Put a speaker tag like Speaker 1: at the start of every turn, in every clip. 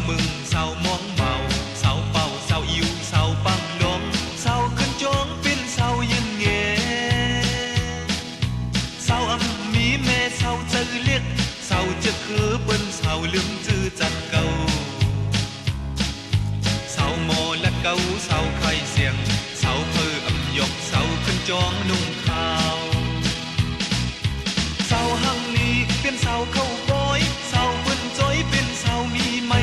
Speaker 1: มึงเศร้ามองเมาเศร้าเป่าเศร้าอิวเศร้าปังลมเศร้าขึ้นจงเป็นเศร้ายินเงเศร้าอำมีแม่เศร้าเจอเล็กเศร้าจะคือเปิ้นเศร้าลืมจื้อจัดเก่าเศร้าโมและเก่าเศร้าไข่เสียงเศร้าเพื่ออำยกเศร้าขึ้นจองนุ่งขาวเศร้าหังนี้เป็นเศร้าเข้าบอยเศร้าเปิ้นจ้อยเป็นเศร้ามีไม่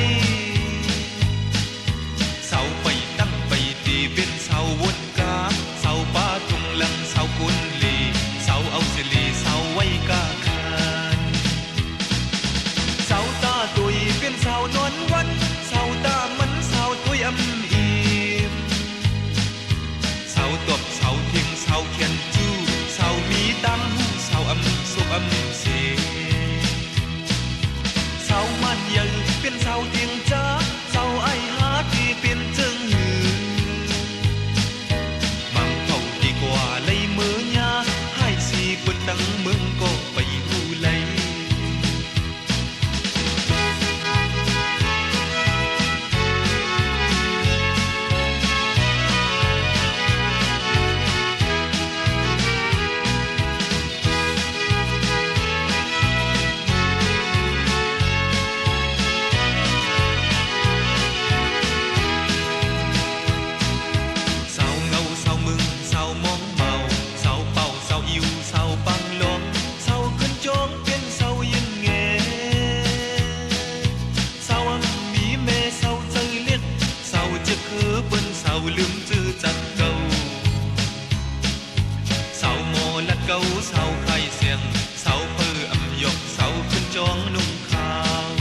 Speaker 1: เศร้าไปตั้งไปตีเป็นเศร้าวนกาเศร้าป้าทุ่งหลังเศร้ากุนลีเศร้าเอาสิลีเศร้าไว้กาคานเศร้าตาตุยเป็นเศร้านอนวันเศร้าตามันเศร้าตุยอำอีมเศร้าตบเศร้าทิ้งเศร้าเขียนจู้เศร้ามีตังเศร้าอำสุบอำเสียเศร้ามันยังเป็นเศร้าเทียงจ้าเศร้าไอหาที่เป็นจึงหือมังเท่าดีกว่าเลยมือยาให้สีเปิดตั้งเมืองก็ไปหูเลยลืมจื้อจัดเก่าเศร้าโมและเก่าเศร้าไข่เสียงเศร้าเพื่ออำยกเศร้าขึ้นจองนุ่งขาว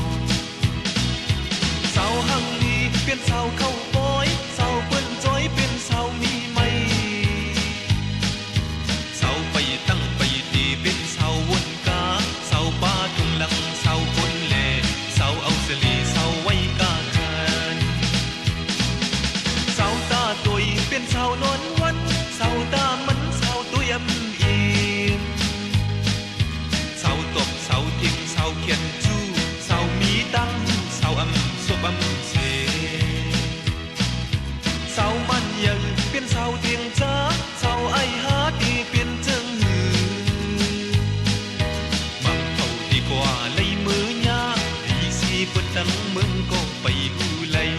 Speaker 1: เศร้าหังนี้เป็นเศร้าเข้าบอยเศร้าเปิ้นจ้อยเป็นเศร้ามีไม่เศร้าไปตั้งไปตีเป็นเศร้าวนกาเศร้าป้าทุ่งหลังเศร้าคนแลเศร้าเอาสลีเศร้าไว้กาเป็นเศร้านอนวันเศร้าตามันเศร้าตัวยำอีมเศร้าตบเศร้าทิ้งเศร้าเขียนจู้เศร้ามีตังเศร้าอำศพอำเสเศร้ามันยังเป็นเศร้าเทียงจ้าเศร้าไอหาที่เป็นจึงหือมักเท่าดีกว่าเลยมือยาที่สีเปิดตั้งเมืองก็ไปหูเลย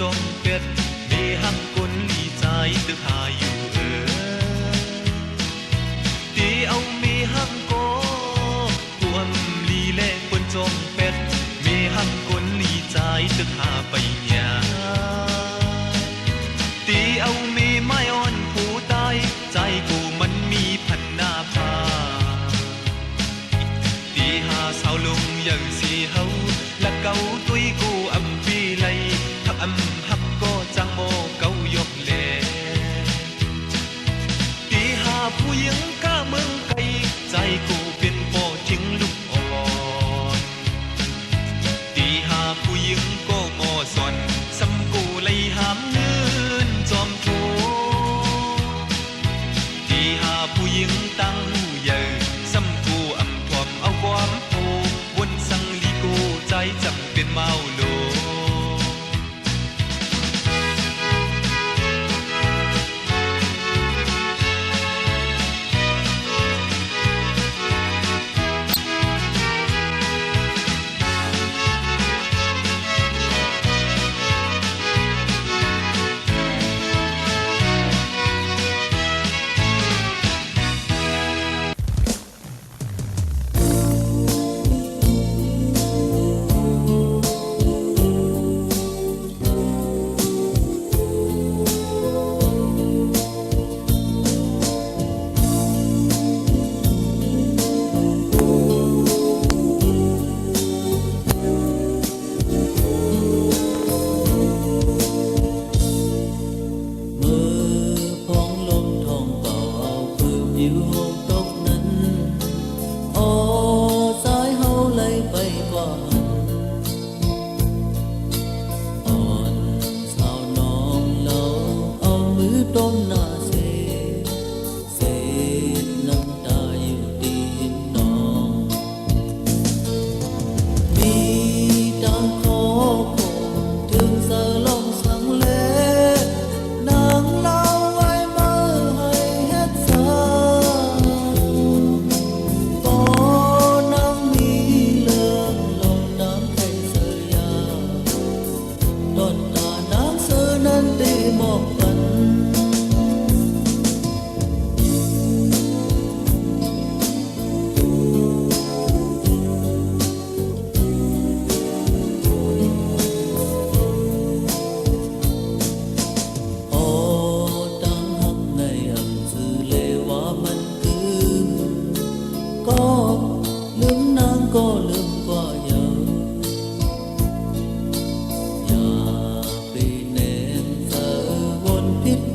Speaker 1: จงเป็ดมีหังกุนลีใจตึกหาอยู่ตีเอามีหังโกพวมลีเล่บนจงเป็ดมีหังกุนลีใจตึกหาไปยาตีเอามีไม้อ่อนผู้ตายใจกูมันมีพันหน้าผาตีหาเสาลงอย่างสีเฮาและเกาตุยกูอำปีไลทักอำหักก็จังโมเกายกเลตีหาผู้หญิงก้าเมืองไกลใจกูเป็นโปทิ้งลูกอ่อนตีหาผู้หญิงก็โมสอน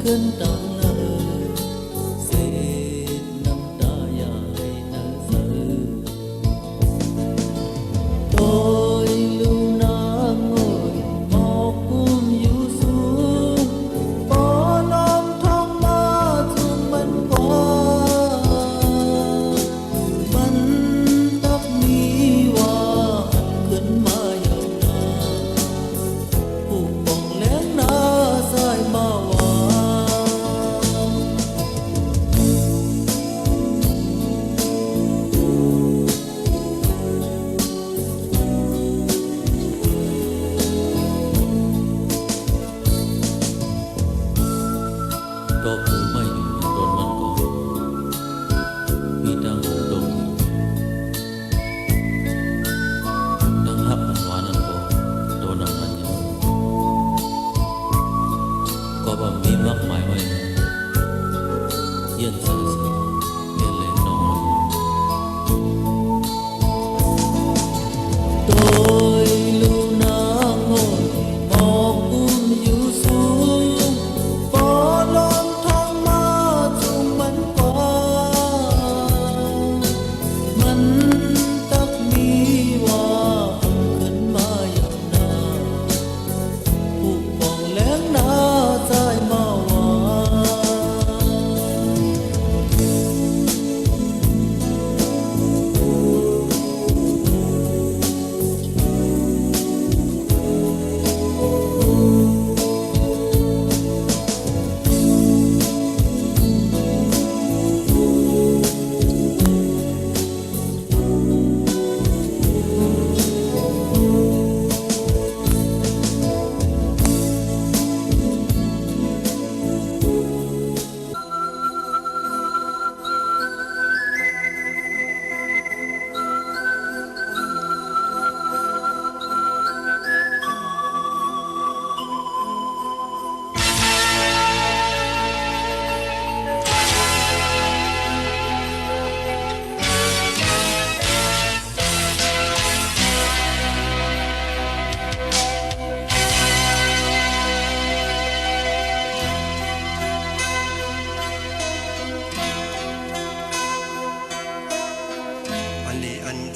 Speaker 2: ขึ้นตังเอ่ยเศษน้ำตาอย่าให้น่าเสือโดยลูน้ำโอยหมอกกุ้มอยู่สูงปอลมท้องมาทุ่งมันกว้างมันตักมีว่าขึ้นมาอย่างนาผู้ปองแหลงนาสายมาว่าดอกคือไม่อยู่ต้นมันก็มีดังดงดังฮับมันหวานนั้นก็โดนน้ำมันอยู่ก็บ่มีมากมายไว้เย็นสาสะเย็นเลยน้องโดยลูน้ำโอยหมอกกุ้มอยู่สูงปอลมท้องมาทุ่งมันกว้างมันตักมีว่าขึ้นมาอย่างนาผู้ปองแหลงนาสายมาว่า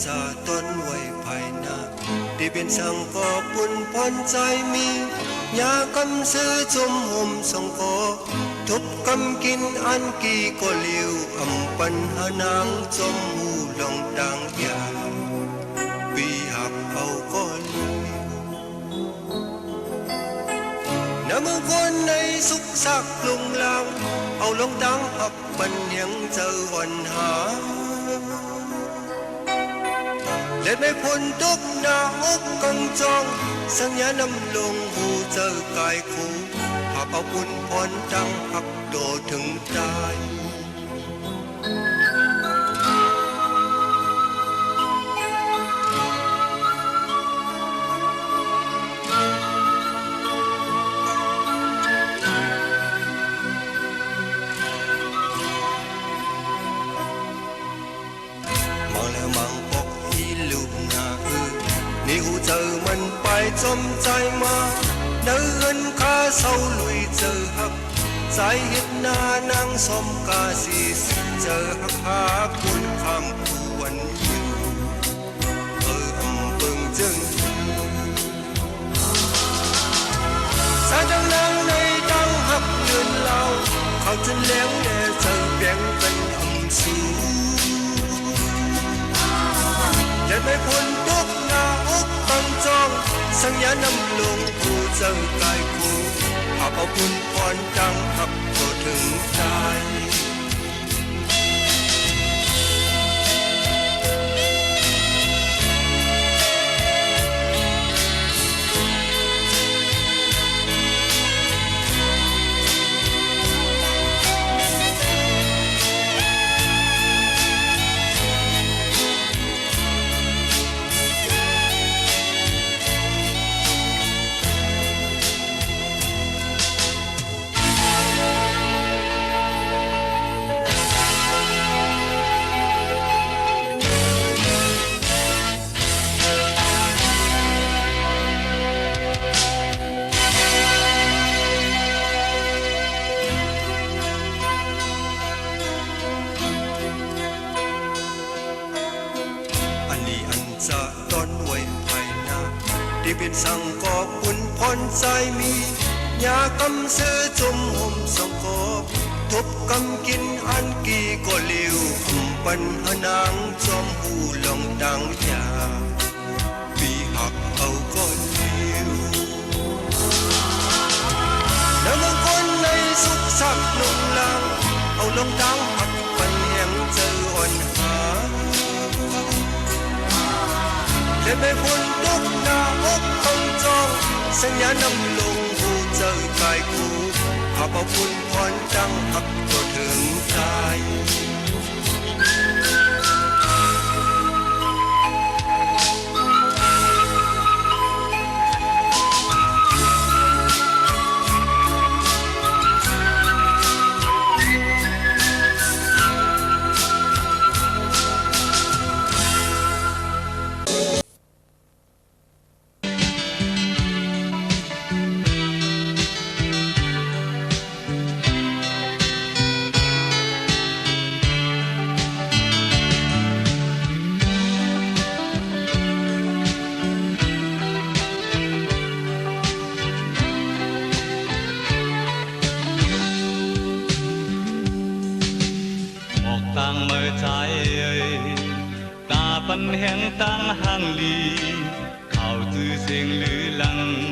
Speaker 3: จะต้นไว้ภายหน้าที่เป็นสังกอปุ่นพรใจมียากำซื้อจมห่มสงกอทุบกำกินอันกี่ก็เลี้ยวอำปัญหานางจมหูลองดังยาปีหับเอาก็เลี้ยวน้ำมือคนในสุขสักลุงลางเอาลงดังหับปันยังเจอวันหาเล็ดไม่พ้นทุกหน้าอกกังจองสัญญานำลงหูเจอกายคู่หับเอาปุ่นพรดังหักโดถึงตายมองแล้วมังปกอีลูกหน้านี่หูเจอมันไปจมใจมาเดินข้าเศร้าลุยเจอหักใจเห็นหน้านางสมกาสีเจอหักหาคุณคำควรอยู่อำเปิงจึงสาดังนางในดังหักเดินเล่าเขาจนเลี้ยงแน่เจอเบียงเป็นอำสูเล็ดไม่พ้นทุกหน้าอกบังจองสัญญานำลงผู้เจอกายคู่หับเอาบุญพรดังหักโตถึงตาย เป็นสังกอบปุ่นพรใจมียากำเสือจมห่มสังกอบทบกำกินอันกี่ก็เลี้ยวปัญหานางจอมหูลองดังยาปีหักเอาก็เลี้ยวแล้วเมื่อคนในสุขสักลงลางเอาลงดังหักปันแห่งเจออ่อนหาแต่ไม่พ้นทุกหน้าอกต้องจองสัญญานำลงหูเจอกายคู่ข้าพบุญพรดังหักก็ถึงตาย
Speaker 1: tăng mơ trái ơi ta vẫn hẹn tăng hàng ly khảo tư sinh lư lăng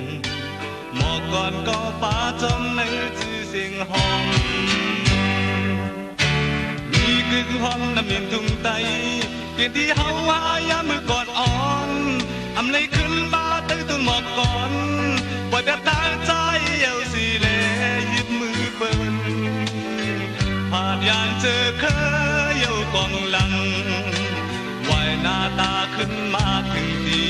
Speaker 1: một con có phá trong nữ tư sinh hòmมีกึ่งห้องน้ำเมียนทุ่งไตเปลี่ยนที่เฮาหายามมือก่อนอ่อนอำเลยขึ้นบ้าตื้อตุ้งหมอกก่อนปล่อยแบบตาใจเอาสิเลยึดมือเปิ้นผ่านยานเจอเคยเอากองหลังไหวหน้าตาขึ้นมาถึงดี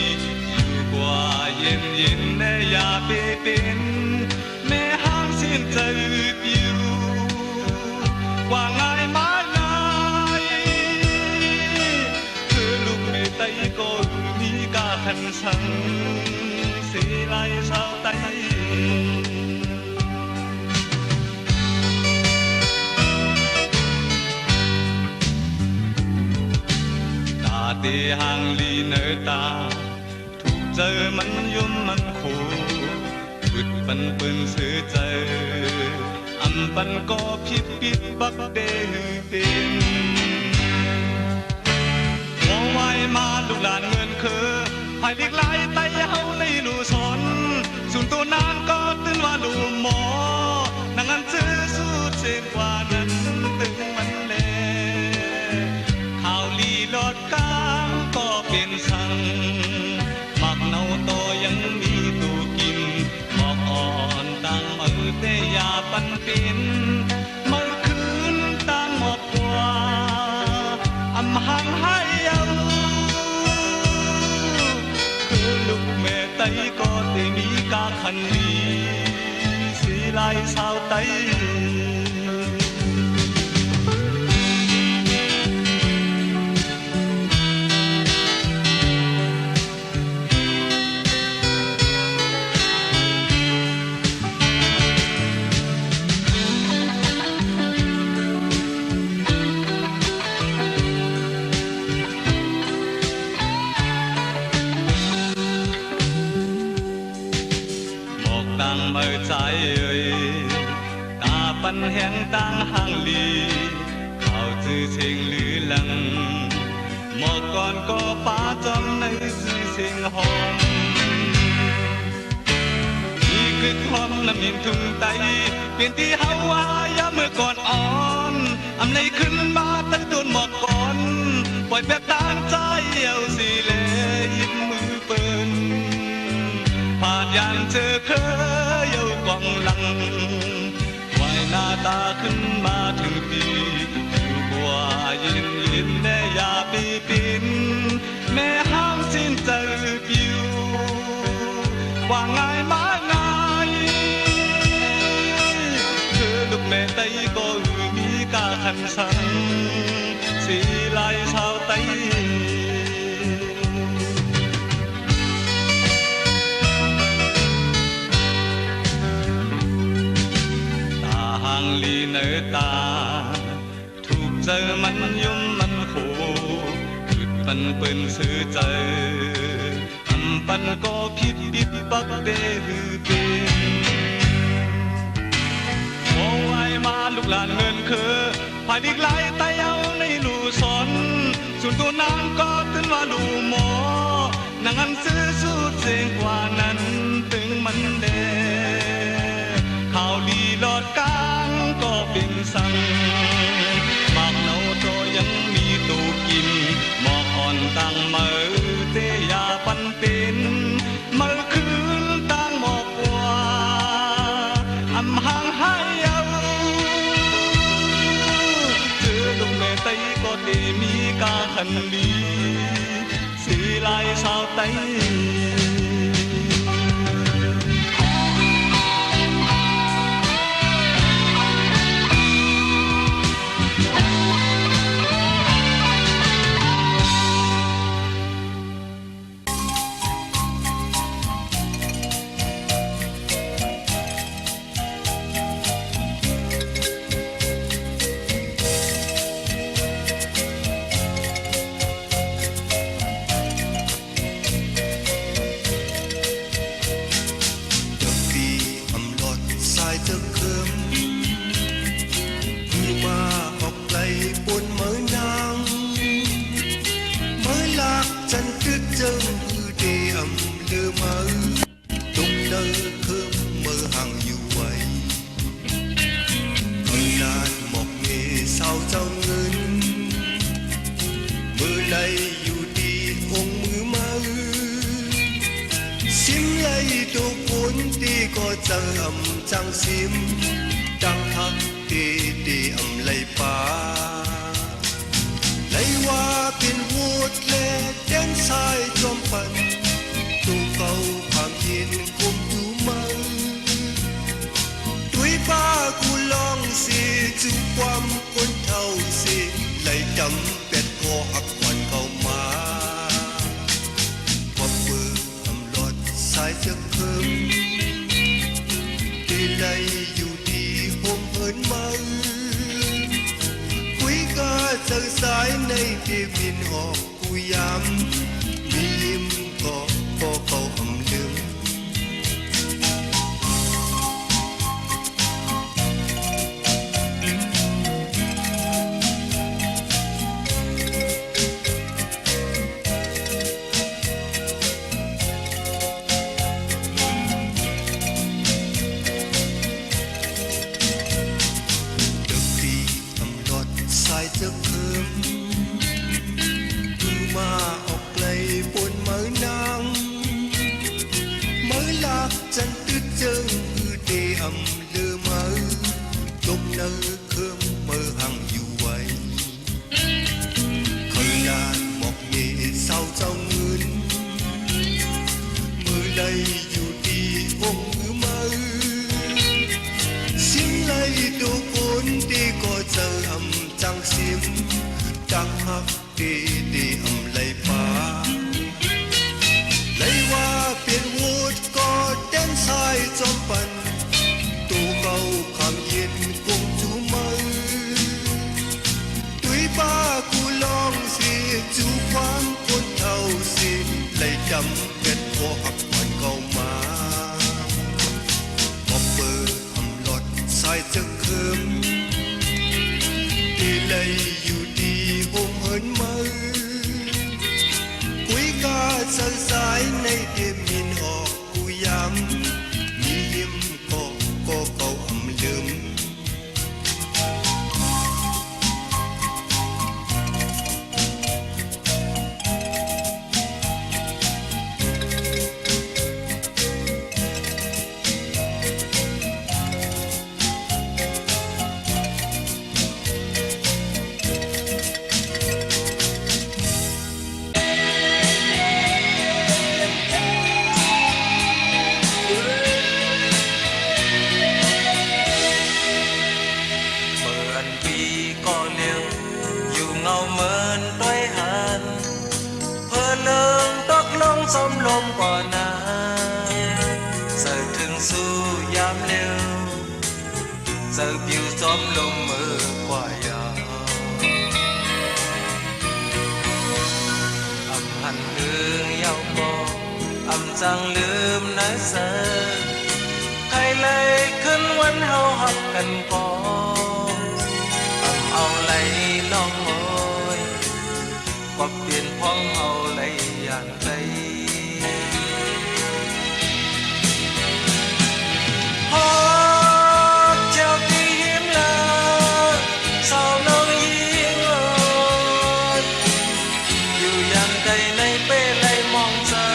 Speaker 1: อยู่กว่าเย็นเย็นแน่อย่าเปเป็นแม่ห้างสิ้นจะอึดอยู่ว่าง่ายมาง่ายคือลูกไม่ไตก็มีกาขันสังสีลายสาวไตตีห่างลีเนอตาถูกเจอมันยุ่มมันขู่บึดปันปืนซื้อเจออำปันก็ผิดปิดบักเดหือเป็นหัวไว้มาลูกหลานเงินคือภายเลีกลายไตเฮาในลูสนส่วนตัวนางก็ตื่นว่าลูหมอนางอันเจอสู้เจ็บกว่านั้นตึงมันแลข่าวลีลอดกาก็เป็นสังหมักเนาโตยังมีตูกินบอกอ่อนตั้งมือแต่ยาปันเป็นมือคืนตั้งหมอบกว่าอำหังให้เอาคือลูกแม่ไตก็ได้มีกาคันลีสีลายสาวไตตั้งมือใจเอ่ยตาปันแห่งตั้งห่างลีข่าวจื้อเชิงลือลังหมอกก่อนก็ฟ้าจอมในจื้อเชิงหอมมีกึกหอมน้ำมินทุ่งไตเปลี่ยนที่เฮาหายามเมื่อก่อนอ่อนอำเลยขึ้นมาตั้งโดนหมอกก่อนปล่อยแบบตั้งใจเอาสิเลยิบมือเปิ้นผ่านยานเจอเคยเอากองหลังไหวหน้าตาขึ้นมาถึงปีอยู่กว่ายินยินแม่อย่าปีปินแม่ห้ามสิ้นเจอปิวว่าง่ายมาง่ายคือลูกแม่ไตก็มีกาขันสังสีลายชาวไตลีเนอตาถูกเจอมันยุ่มมันขู่จุดปันปืนซื้อเจออำ ปันก็คิดปิดปักเตหือเป็นโอ้ไว้มาลูกหลานเงินคือผาดิกไหลตายเอาในลูสอนส่วนตัวนางก็ตึนว่าลูหมอนางอันซื้อสู้เสียงกว่านั้นถึงมันแดข่าวดีหลอดกลางก็เป็นสั่งหมากเนาโตยังมีตูกินหมอกอ่อนตั้งมือเตยาปันเป็นมือคืนตั้งหมอกว่าอำห่างหายเอาเจอลงในไตก็ได้มีกาขันลีสีลายสาวไต
Speaker 3: จังซิมดังทักตีตีอำไลป่าไลว่าเป็นวูดเล่แดนสายจอมปันตูเฝ้าความเย็นคุมอยู่มังด้วยป้ากูลองสิจูความคนเท่าสิไลจำเป็ดพอหักควันเข้ามาพอเปิดอำลอดสายจะเคิมไลอยู่ดีผมเอินมาคุยกาเจอสายในเดวินออกกูย้ำมียิ้มก็เขาอำลืมจะเคิมคือมาออกไกลบนเมืองนางเมืองหลักจันตึกเจิงคือเดอำเลือเมืองตบเนอเคิมเมืองห่างอยู่ไว้เคยลานหมอกเมเศร้าเจ้าเงินมือใดอยู่ดีองค์มือสิ่งไรดูคนดีก็เจอจังซิมจังฮักดีอำไลป่าไลว่าเป็นวูดก็แดนสายจอมปันตูเก่าคำเย็นคงจูมือด้วยป้ากูลองสิจูความคนเท่าสิไลจำเป็นพอหักควันเข้ามาพอเปิดอำลอดสายจะเคิมไลอยู่ดีผมเหินมือคุยกาเจอสายในเดมินออกกูย้ำมียิ้มก็เขาอำลืม ส้มลมกว่านาเสิร์ถึงสู้ยามเร็วเสิร์ผิวส้มลมมือกว่ายาอำหันเฮืองเยาบออำ
Speaker 4: จังลืมนะเสอให้เลยขึ้นวันเฮาหักกันก่อนเอาเลยน้องโอยก็เปลี่ยนพ้องเฮาเลยอย่างไรพอเจ้าที่หิมลาสาวน้องยิงอยู่อย่างใดในเป้เลยมองเจอ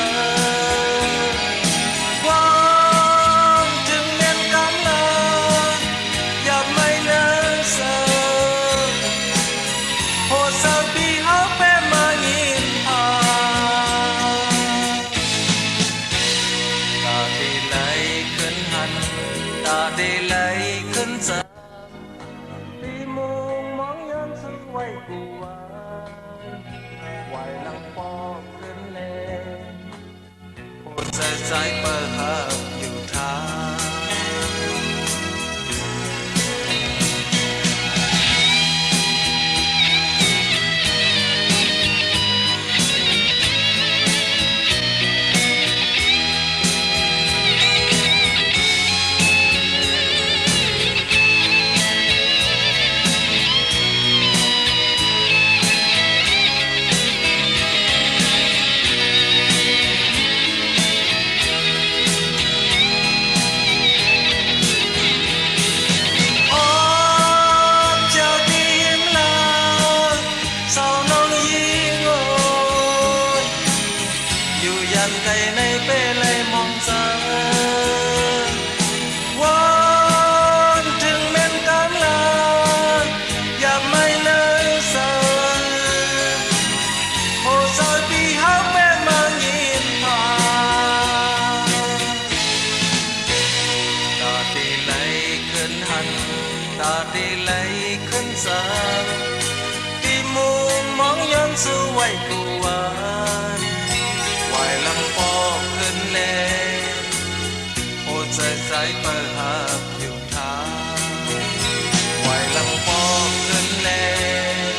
Speaker 4: ความจึงเน้นกำลาอย่าไม่เลิกเสือโหเสือปีเฮาเป้มายินพาตาดีไหลขึ้นหันตาดีไหลขึ้นเจอปีมุงมองย้อนซึ่งไว้กูว่าไหวหลังปอกขึ้นเลยโอ้ใจเปิดหักอยู่ทางโอ้เจ้าที่ยิ้มลาสาวน้องยิงโอยอยู่ยันใดในเป้เลยมองเจอวอนถึงแม่นกำลาอย่าไม่เลยเสือโอ้ซอยปีเฮาแม่มายินพาตาดีไหลขึ้นหันตาดีไหลขึ้นเสือปีมุงมองย้อนสู่ไว้กูวันไหวลำปอกขึ้นเลยโอ้ใจเปิดหักอยู่ทางไหวลำปอกขึ้นเลย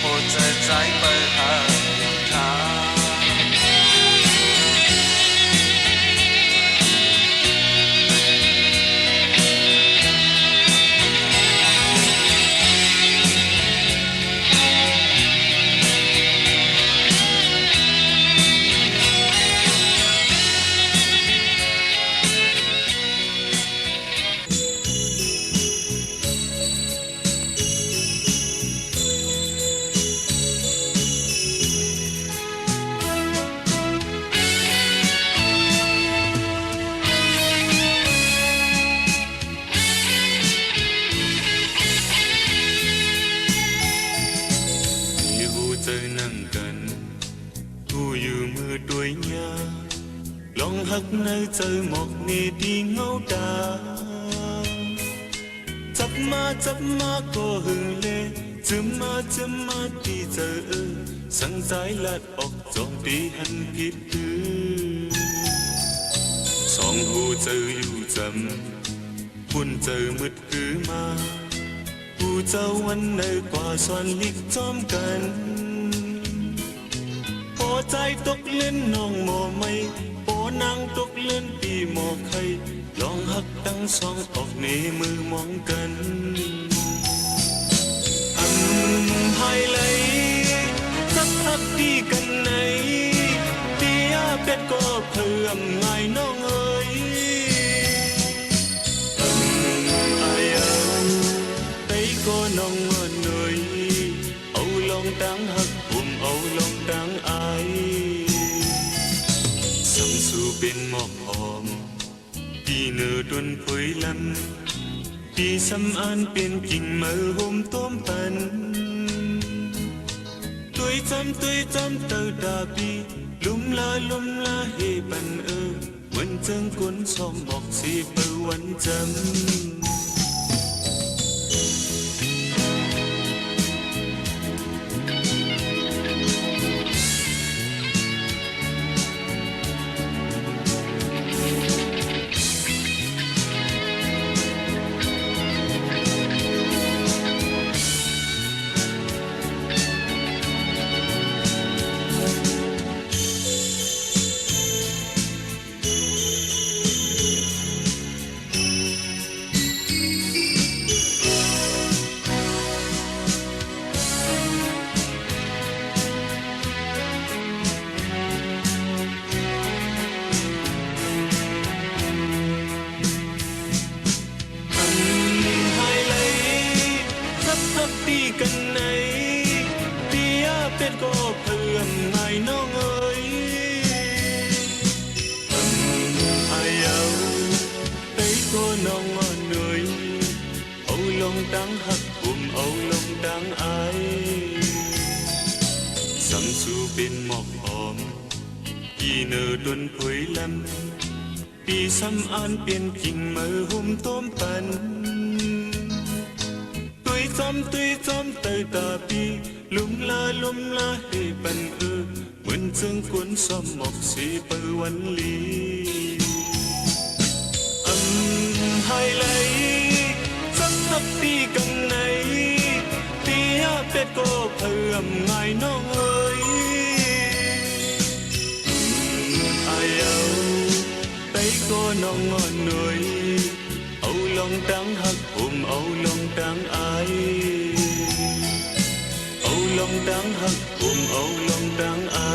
Speaker 4: โอ้ใจเปิดหักอยู่ทาง lòng hắt nơi chơi một ngày đi ngâu đà chấp ma cô hừng lê chấm ma đi giờ sáng trái lạt ọc dòng đi hân kiếp tư song hồ chơi lưu chậm buồn chơi mứt cứ maผู้เจ้าวันในกว่าส่วนลิกจอมกันพอใจตกเล่นน้องหมอไม่โปนางตกเล่นปีหมอไข่ลองหักตั้งสองออกในมือมองกันให้ไหลสักพักดีกันไหนเดียเป็ดก็เพิ่มไงน้องเอ๋ยcó nông nơi âu lòng đáng hắc âu lòng đáng ai sông su bên mọc hòm đi nở tuần phơi lăn đi xăm an bên kinh mơ hôm tôm tàn tuổi trăm tơ đà bi lum la hề bần vẫn chân cuốn xóm bọc xì bơ vẫn chấm
Speaker 1: đáng hắc âu lòng đáng ái dầm su bên mọc hòm kỳ nở đuôn phối lâm pi xăm an biên kinh mơ hôm tôm tần tuổi xóm tơi tà pi lum la hề bần ư mượn dương cuốn xóm mọc xì bơ văn lý hai lấy sắc thấp đi căng này tia biết cô thơ ngài nó ơi ai âu tay cô nó ngon nuôi âu lòng đáng hắc âu lòng đáng ái âu lòng đáng hắc âu lòng đáng ái